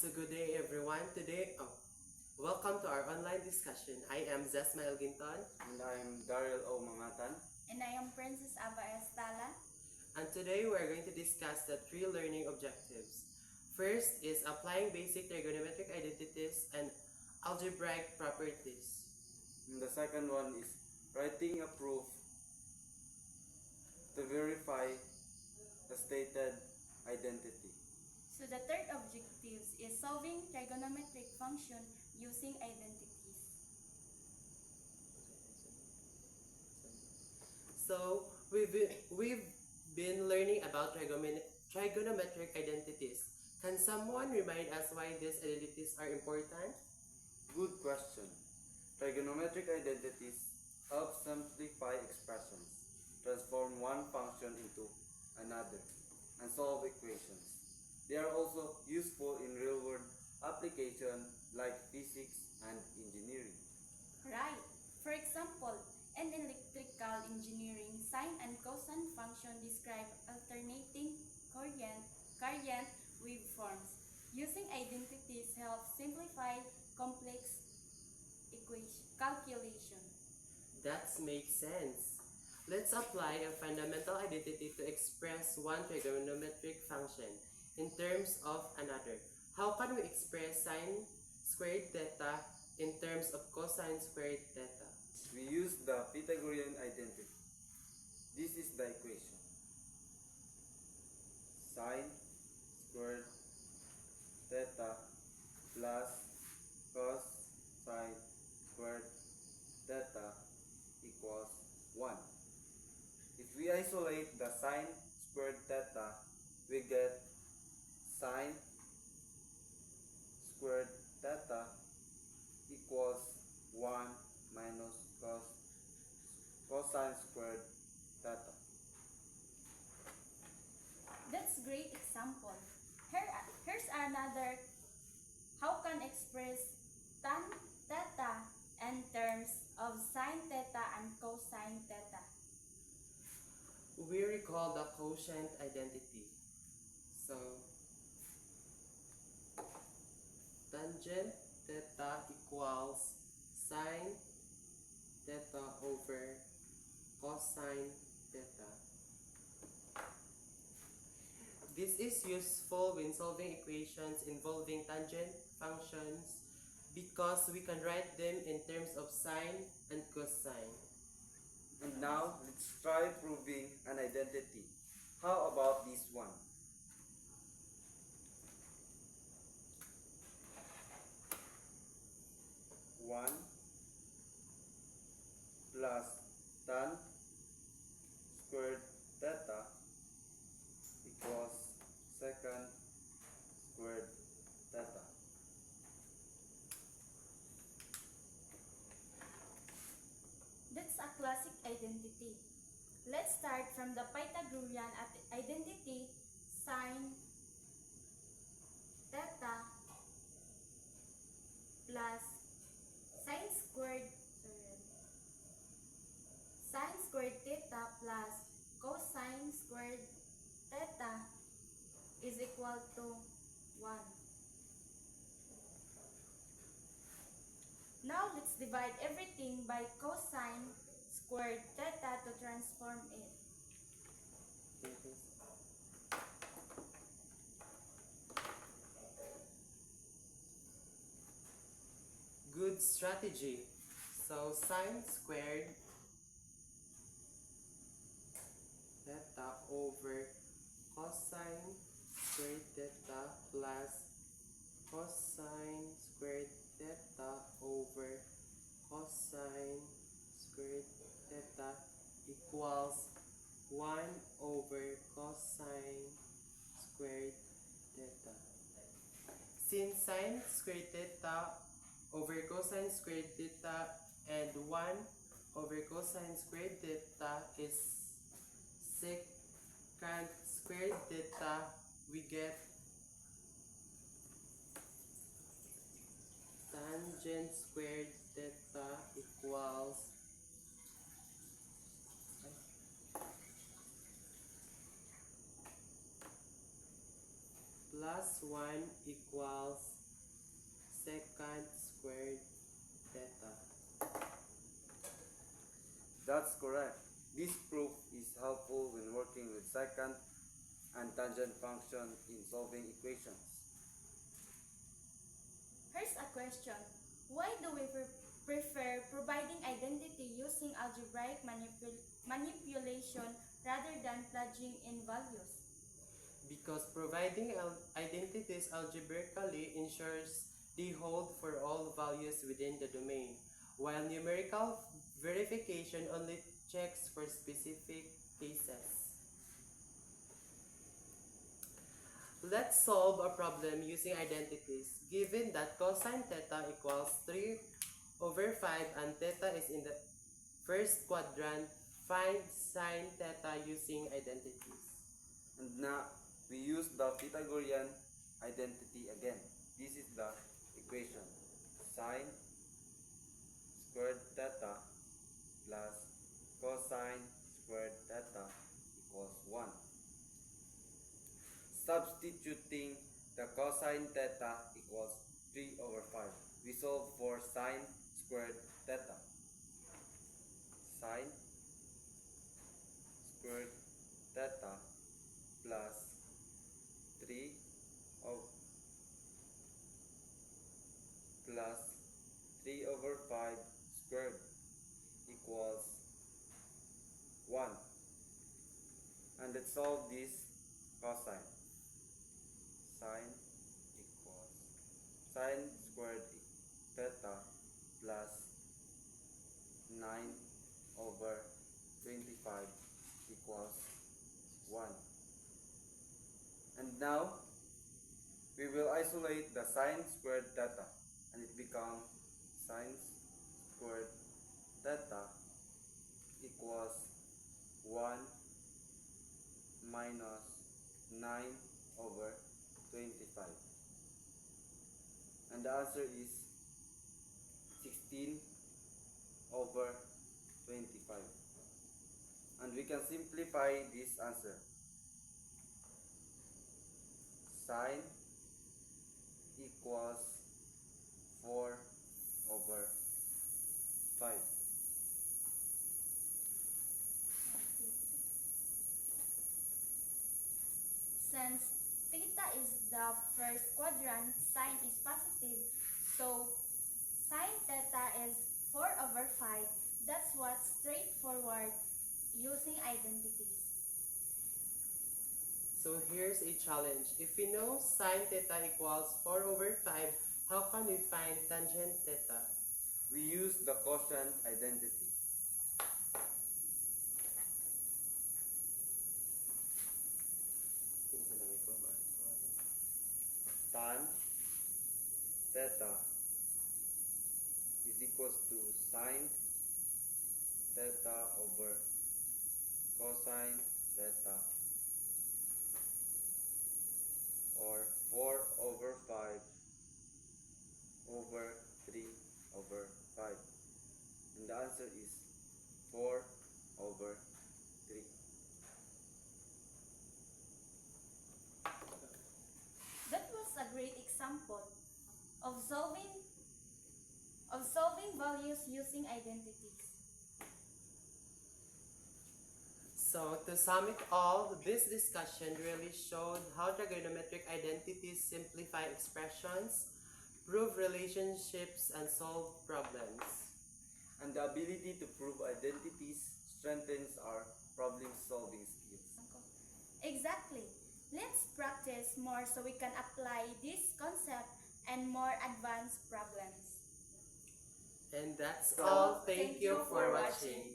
So good day everyone. Welcome to our online discussion. I am Zesma Elginton. And I am Daryl O. Mangatan. And I am Princess Ava Estala. And today we are going to discuss the three learning objectives. First is applying basic trigonometric identities and algebraic properties. And the second one is writing a proof to verify the stated identity. So the third objective is solving trigonometric function using identities. So we've been learning about trigonometric identities. Can someone remind us why these identities are important? Good question. Trigonometric identities help simplify expressions, transform one function into another, and solve equations. They are also useful in real-world application like physics and engineering. Right. For example, in electrical engineering, sine and cosine function describe alternating current waveforms. Using identities helps simplify complex calculation. That makes sense. Let's apply a fundamental identity to express one trigonometric function in terms of another. How can we express sine squared theta in terms of cosine squared theta? We use the Pythagorean identity. This is the equation. Sine squared theta plus cosine squared theta equals 1. If we isolate the sine squared theta, we get sine squared theta equals 1 minus cosine squared theta. That's a great example. Here's another. How can express tan theta in terms of sine theta and cosine theta? We recall the quotient identity. So tangent theta equals sine theta over cosine theta. This is useful when solving equations involving tangent functions because we can write them in terms of sine and cosine. And now, let's try proving an identity. How about this one? One plus tan squared theta equals secant squared theta. That's a classic identity. Let's start from the Pythagorean identity. Sine theta plus sine squared theta plus cosine squared theta is equal to 1. Now let's divide everything by cosine squared theta to transform it. Good strategy. So sine squared theta over cosine squared theta plus cosine squared theta over cosine squared theta equals 1 over cosine squared theta. Since sine squared theta over cosine squared theta and 1 over cosine squared theta is secant squared theta, we get tangent squared theta equals plus 1 equals That's correct. This proof is helpful when working with secant and tangent function in solving equations. Here's a question. Why do we prefer providing identity using algebraic manipulation rather than plugging in values? Because providing identities algebraically ensures they hold for all values within the domain, while numerical verification only checks for specific cases. Let's solve a problem using identities. Given that cosine theta equals 3 over 5 and theta is in the first quadrant, find sine theta using identities. And now we use the Pythagorean identity again. This is the equation. Sine squared theta plus cosine squared theta equals 1. Substituting the cosine theta equals 3 over 5. We solve for sine squared theta. Sine squared theta plus 3 over 5 squared equals 1. And let's solve this cosine. Sine equals sine squared theta plus 9 over 25 equals 1. And now we will isolate the sine squared theta, and it becomes sine squared theta equals 1 minus 9 over 25. And the answer is 16 over 25. And we can simplify this answer. Sine equals 4 over 5. Since theta is the first quadrant, sine is positive, so sine theta is 4 over 5. That's what's straightforward using identities. So here's a challenge. If we know sine theta equals 4 over 5, how can we find tangent theta? We use the quotient identity. Tan theta is equals to sine theta over cosine theta, or 4 over 5 over 3 over 5. And the answer is 4 over 3. That was a great example of solving values using identities. So to sum it all, this discussion really showed how trigonometric identities simplify expressions, prove relationships, and solve problems. And the ability to prove identities strengthens our problem-solving skills. Exactly. Let's practice more so we can apply this concept and more advanced problems. And that's all. Thank you for watching.